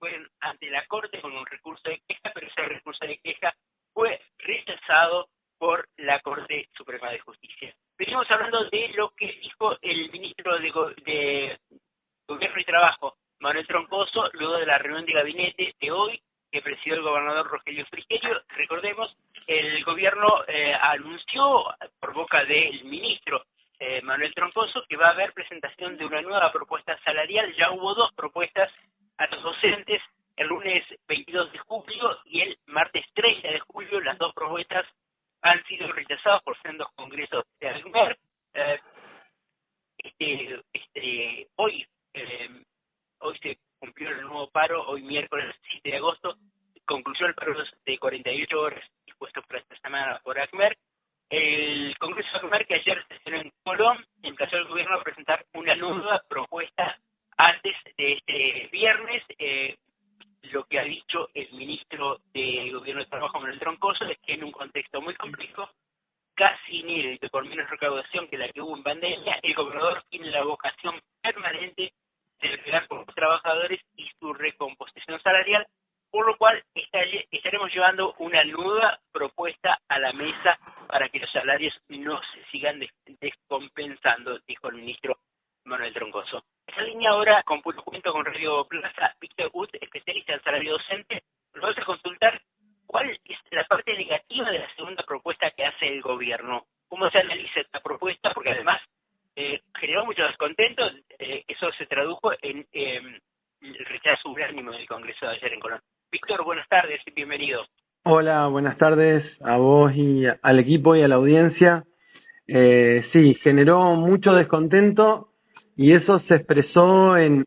fueron ante la Corte con un recurso de queja, pero ese recurso de queja fue rechazado por la Corte Suprema de Justicia. Venimos hablando de lo que dijo el ministro de Gobierno y Trabajo, Manuel Troncoso, luego de la reunión de gabinete de hoy que presidió el gobernador Rogelio Frigerio. Recordemos, el gobierno anunció por boca del ministro Manuel Troncoso que va a haber presentación de una nueva propuesta salarial. Ya hubo dos propuestas a los docentes el lunes 22 de julio y el martes 30 de julio. Las dos propuestas han sido rechazadas por sendos congresos de ACMER. Hoy se cumplió el nuevo paro, hoy miércoles 7 de agosto, concluyó el paro de 48 horas dispuesto para esta semana por ACMER. El Congreso de ACMER, que ayer sesionó en Colón, emplazó al gobierno a presentar una nueva propuesta antes de este viernes. Lo que ha dicho el ministro de Gobierno de Trabajo, Manuel Troncoso, es que en un contexto muy complejo, casi inédito, por menos recaudación que la que hubo en pandemia, el gobernador tiene la vocación permanente de velar por los trabajadores y su recomposición salarial, por lo cual estaremos llevando una nueva propuesta a la mesa para que los salarios no se sigan descompensando, dijo el ministro Manuel Troncoso. Esta línea ahora, con puro cuento con Radio Plaza, Víctor Wood, especialista en salario docente, nos vamos a consultar cuál es la parte negativa de la segunda propuesta que hace el gobierno. ¿Cómo se analiza esta propuesta? Porque además generó mucho descontento. Eso se tradujo en el rechazo unánime del Congreso de ayer en Colón. Víctor, buenas tardes y bienvenido. Hola, buenas tardes a vos y al equipo y a la audiencia. Sí, generó mucho descontento y eso se expresó en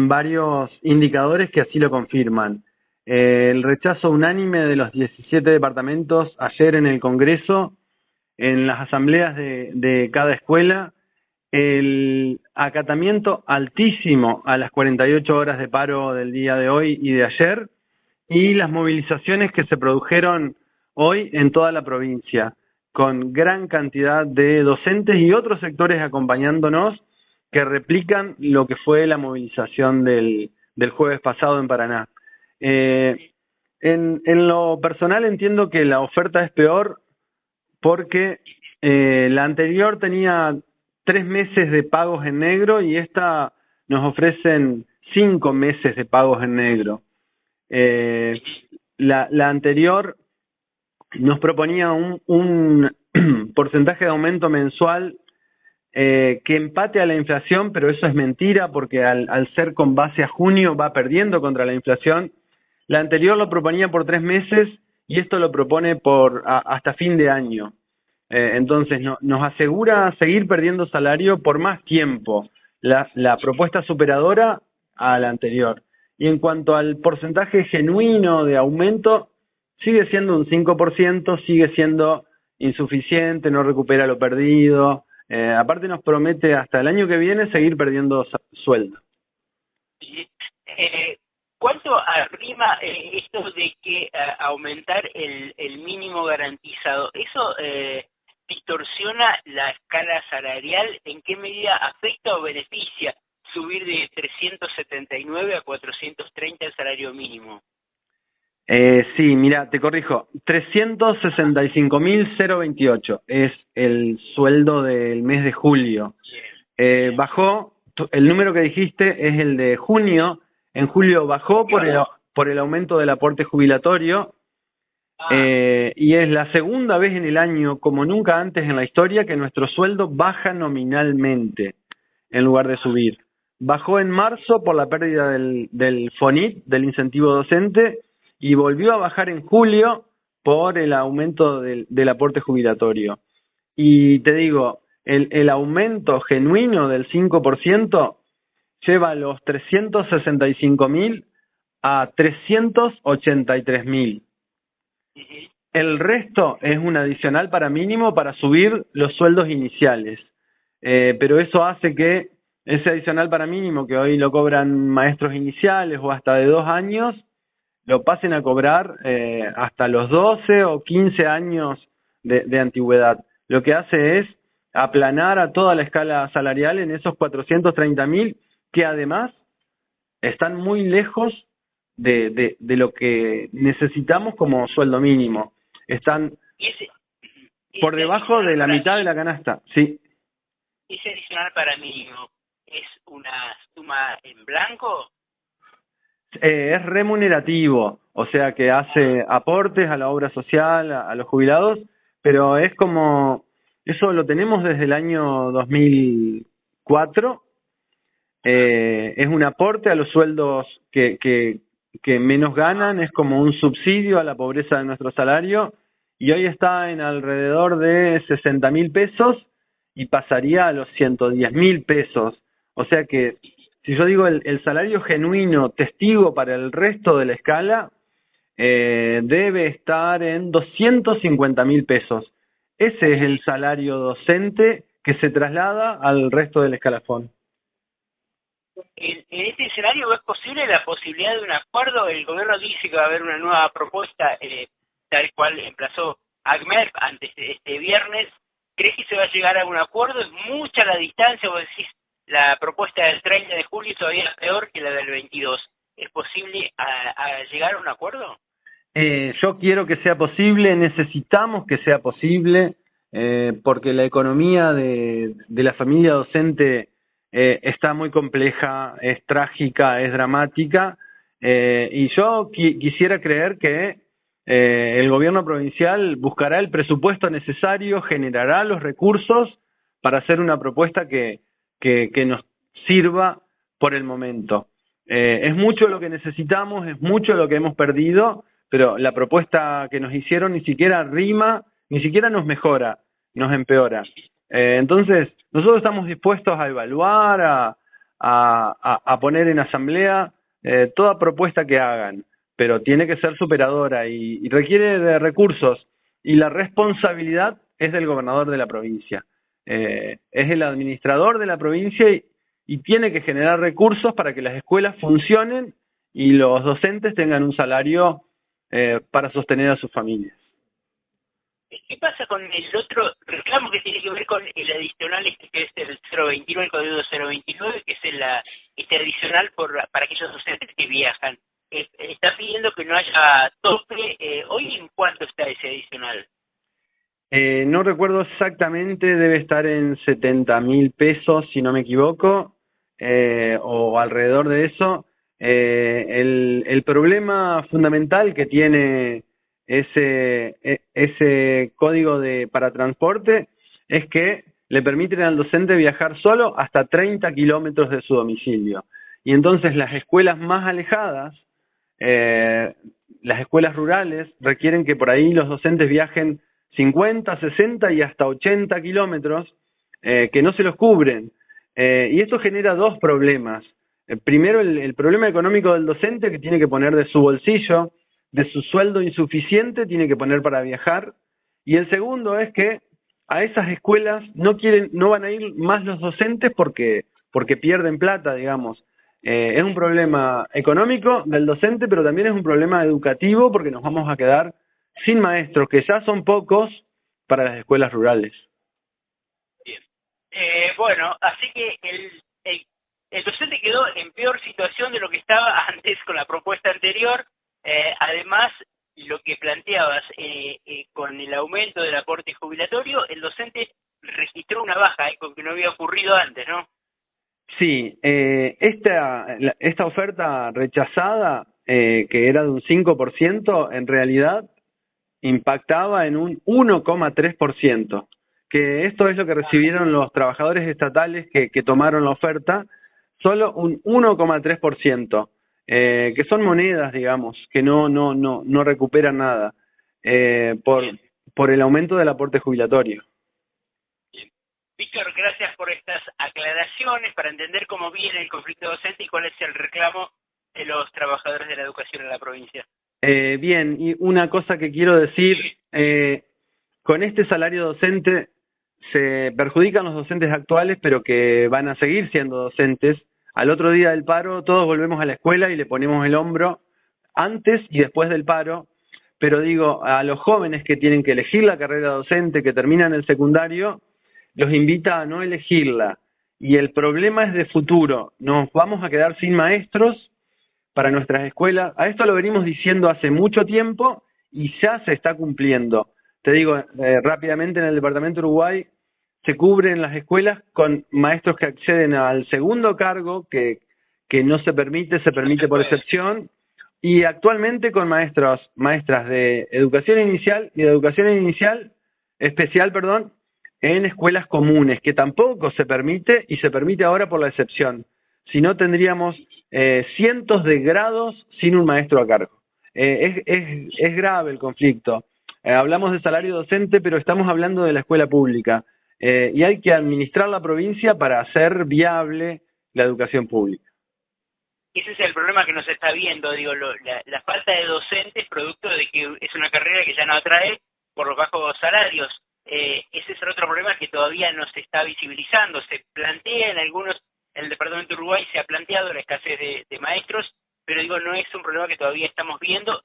varios indicadores que así lo confirman. El rechazo unánime de los 17 departamentos ayer en el Congreso, en las asambleas de cada escuela, el acatamiento altísimo a las 48 horas de paro del día de hoy y de ayer, y las movilizaciones que se produjeron hoy en toda la provincia, con gran cantidad de docentes y otros sectores acompañándonos que replican lo que fue la movilización del jueves pasado en Paraná. En lo personal entiendo que la oferta es peor porque la anterior tenía 3 meses de pagos en negro y esta nos ofrecen 5 meses de pagos en negro. La anterior nos proponía un porcentaje de aumento mensual que empate a la inflación, pero eso es mentira porque al ser con base a junio va perdiendo contra la inflación. La anterior lo proponía por 3 meses y esto lo propone hasta fin de año. Entonces nos asegura seguir perdiendo salario por más tiempo, la propuesta superadora a la anterior. Y en cuanto al porcentaje genuino de aumento, sigue siendo un 5%, sigue siendo insuficiente, no recupera lo perdido. Aparte nos promete hasta el año que viene seguir perdiendo sueldo. ¿Cuánto arrima esto de que aumentar el mínimo garantizado? ¿Eso distorsiona la escala salarial? ¿En qué medida afecta o beneficia subir de 379 a 430 el salario mínimo? Sí, mira, te corrijo, 365.028 es el sueldo del mes de julio. Bajó, el número que dijiste es el de junio. En julio bajó por el aumento del aporte jubilatorio y es la segunda vez en el año, como nunca antes en la historia, que nuestro sueldo baja nominalmente en lugar de subir. Bajó en marzo por la pérdida del FONIT, del incentivo docente, y volvió a bajar en julio por el aumento del aporte jubilatorio. Y te digo, el aumento genuino del 5% lleva los 365.000 a 383.000. El resto es un adicional para mínimo para subir los sueldos iniciales. Pero eso hace que ese adicional para mínimo que hoy lo cobran maestros iniciales o hasta de 2 años, lo pasen a cobrar hasta los 12 o 15 años de antigüedad. Lo que hace es aplanar a toda la escala salarial en esos 430.000, que además están muy lejos de lo que necesitamos como sueldo mínimo. Están Y ese, por ese debajo de adicional la para mitad de mí, la canasta, sí. ese adicional para mí es una suma en blanco. Es remunerativo, o sea que hace aportes a la obra social, a los jubilados, pero es como, eso lo tenemos desde el año 2004, es un aporte a los sueldos que menos ganan, es como un subsidio a la pobreza de nuestro salario, y hoy está en alrededor de 60.000 pesos y pasaría a los 110.000 pesos. O sea que, si yo digo el salario genuino testigo para el resto de la escala, debe estar en 250.000 pesos. Ese es el salario docente que se traslada al resto del escalafón. En este escenario es posible la posibilidad de un acuerdo. El gobierno dice que va a haber una nueva propuesta, tal cual emplazó ACMER antes de este viernes. ¿Crees que se va a llegar a un acuerdo? ¿Es mucha la distancia? Vos decís, la propuesta del 30 de julio todavía es peor que la del 22. ¿Es posible a llegar a un acuerdo? Yo quiero que sea posible, necesitamos que sea posible, porque la economía de la familia docente está muy compleja, es trágica, es dramática, y yo quisiera creer que el gobierno provincial buscará el presupuesto necesario, generará los recursos para hacer una propuesta que nos sirva por el momento. Es mucho lo que necesitamos, es mucho lo que hemos perdido, pero la propuesta que nos hicieron ni siquiera rima, ni siquiera nos mejora, nos empeora. Entonces, nosotros estamos dispuestos a evaluar, a poner en asamblea toda propuesta que hagan, pero tiene que ser superadora y requiere de recursos, y la responsabilidad es del gobernador de la provincia. Es el administrador de la provincia y tiene que generar recursos para que las escuelas funcionen y los docentes tengan un salario para sostener a sus familias. ¿Qué pasa con el otro reclamo que tiene que ver con el adicional que es el 029, el código 029, que es este adicional para aquellos docentes que viajan? Está pidiendo que no haya tope. ¿Hoy en cuánto está ese adicional? No recuerdo exactamente, debe estar en 70.000 pesos, si no me equivoco, o alrededor de eso. El problema fundamental que tiene ese código para transporte es que le permiten al docente viajar solo hasta 30 kilómetros de su domicilio. Y entonces las escuelas más alejadas, las escuelas rurales, requieren que por ahí los docentes viajen 50, 60 y hasta 80 kilómetros, que no se los cubren. Y esto genera dos problemas. Primero, el problema económico del docente, que tiene que poner de su bolsillo, de su sueldo insuficiente, tiene que poner para viajar. Y el segundo es que a esas escuelas no van a ir más los docentes porque pierden plata, digamos. Es un problema económico del docente, pero también es un problema educativo porque nos vamos a quedar sin maestros, que ya son pocos para las escuelas rurales. Bien. Bueno, así que el docente quedó en peor situación de lo que estaba antes con la propuesta anterior. Además, lo que planteabas, con el aumento del aporte jubilatorio, el docente registró una baja, con que no había ocurrido antes, ¿no? Sí, esta oferta rechazada, que era de un 5%, en realidad impactaba en un 1,3%, que esto es lo que recibieron los trabajadores estatales que tomaron la oferta, solo un 1,3%, que son monedas, digamos, que no recuperan nada, por el aumento del aporte jubilatorio. Víctor, gracias por estas aclaraciones para entender cómo viene el conflicto docente y cuál es el reclamo de los trabajadores de la educación en la provincia. Bien, y una cosa que quiero decir, con este salario docente se perjudican los docentes actuales, pero que van a seguir siendo docentes. Al otro día del paro todos volvemos a la escuela y le ponemos el hombro antes y después del paro, pero digo, a los jóvenes que tienen que elegir la carrera docente, que terminan el secundario, los invita a no elegirla. Y el problema es de futuro. Nos vamos a quedar sin maestros para nuestras escuelas. A esto lo venimos diciendo hace mucho tiempo y ya se está cumpliendo. Te digo, rápidamente, en el departamento de Uruguay se cubren las escuelas con maestros que acceden al segundo cargo, que no se permite por excepción, y actualmente con maestras de educación inicial y de educación especial, en escuelas comunes, que tampoco se permite, y se permite ahora por la excepción. Si no, tendríamos cientos de grados sin un maestro a cargo. Es grave el conflicto. Hablamos de salario docente, pero estamos hablando de la escuela pública. Y hay que administrar la provincia para hacer viable la educación pública. Ese es el problema que nos está viendo, digo, la falta de docentes producto de que es una carrera que ya no atrae por los bajos salarios. Ese es el otro problema que todavía no se está visibilizando. Se plantea en el departamento de Uruguay se ha planteado la escasez de maestros, pero digo, no es un problema que todavía estamos viendo.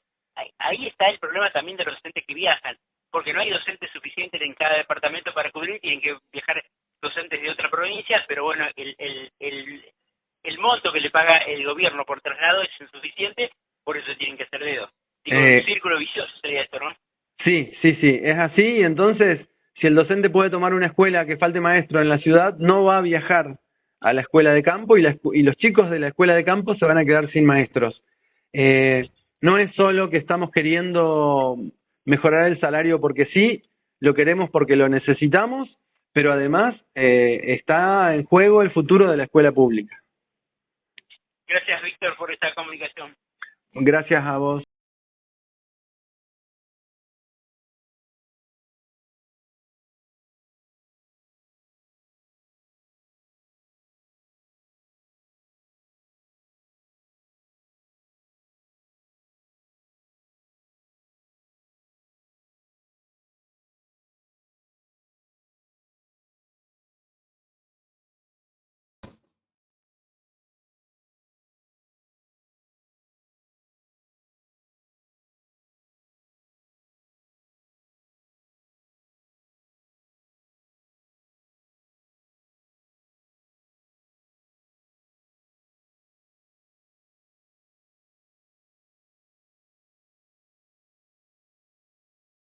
Ahí está el problema también de los docentes que viajan, porque no hay docentes suficientes en cada departamento para cubrir, tienen que viajar docentes de otra provincia, pero bueno, el monto que le paga el gobierno por traslado es insuficiente, por eso tienen que hacer dedo. Digo, un círculo vicioso sería esto, ¿no? Sí, es así, y entonces, si el docente puede tomar una escuela que falte maestro en la ciudad, no va a viajar a la escuela de campo, y los chicos de la escuela de campo se van a quedar sin maestros. No es solo que estamos queriendo mejorar el salario porque sí, lo queremos porque lo necesitamos, pero además está en juego el futuro de la escuela pública. Gracias, Víctor, por esta comunicación. Gracias a vos.